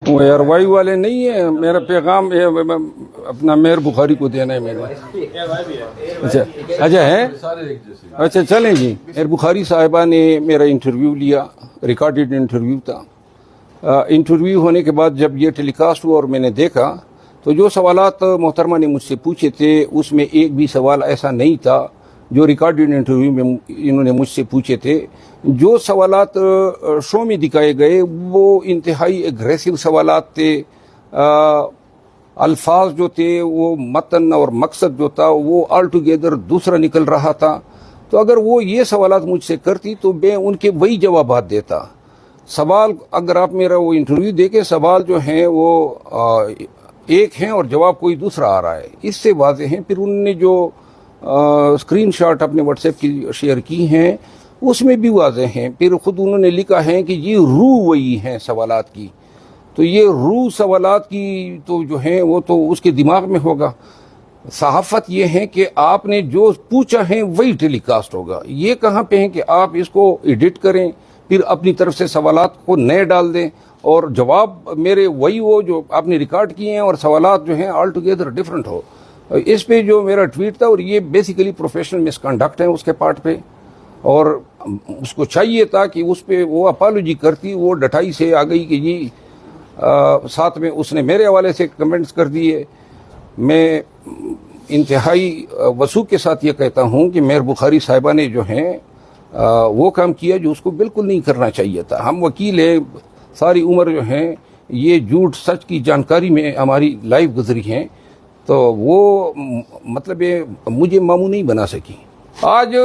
वो एयरवाई वाले नहीं है। मेरा पैगाम अपना मेयर बुखारी को देना है मेरे। अच्छा है। अच्छा चलें जी। मेयर बुखारी साहिबा ने मेरा इंटरव्यू लिया, रिकॉर्डेड इंटरव्यू था। इंटरव्यू होने के बाद जब ये टेलीकास्ट हुआ और मैंने देखा तो जो सवालात मोहतरमा ने मुझसे पूछे थे उसमें एक भी सवाल ऐसा नहीं था जो रिकॉर्डेड इंटरव्यू में इन्होंने मुझसे पूछे थे। जो सवालात शो में दिखाए गए वो इंतहाई एग्रेसिव सवालात थे। अल्फाज जो थे वो मतन और मकसद जो था वो ऑल टुगेदर दूसरा निकल रहा था। तो अगर वो ये सवालात मुझसे करती तो मैं उनके वही जवाबात देता। सवाल अगर आप मेरा वो इंटरव्यू देखें, सवाल जो हैं वो एक हैं और जवाब कोई दूसरा आ रहा है, इससे वाज़ेह हैं। फिर उन्होंने जो स्क्रीनशॉट अपने व्हाट्सएप की शेयर की हैं उसमें भी वाज़ेह हैं। फिर खुद उन्होंने लिखा है कि ये रूह वही हैं सवालात की। तो ये रूह सवालात की तो जो है वो तो उसके दिमाग में होगा। सहाफ़त ये है कि आपने जो पूछा है वही टेलीकास्ट होगा। ये कहाँ पे है कि आप इसको एडिट करें फिर अपनी तरफ से सवालात को नए डाल दें और जवाब मेरे वही हो जो आपने रिकॉर्ड किए हैं और सवालात जो हैं ऑल टुगेदर डिफरेंट हो। इस पे जो मेरा ट्वीट था, और ये बेसिकली प्रोफेशनल मिसकंडक्ट है उसके पार्ट पे, और उसको चाहिए था कि उस पे वो अपोलॉजी करती। वो डटाई से आ गई कि जी साथ में उसने मेरे हवाले से कमेंट्स कर दिए। मैं इंतहाई वसूख के साथ ये कहता हूँ कि मेयर बुखारी साहिबा ने जो है वो काम किया जो उसको बिल्कुल नहीं करना चाहिए था। हम वकील हैं, सारी उम्र जो है ये झूठ सच की जानकारी में हमारी लाइफ गुजरी है, तो वो मतलब ये मुझे मामू नहीं बना सकी। आज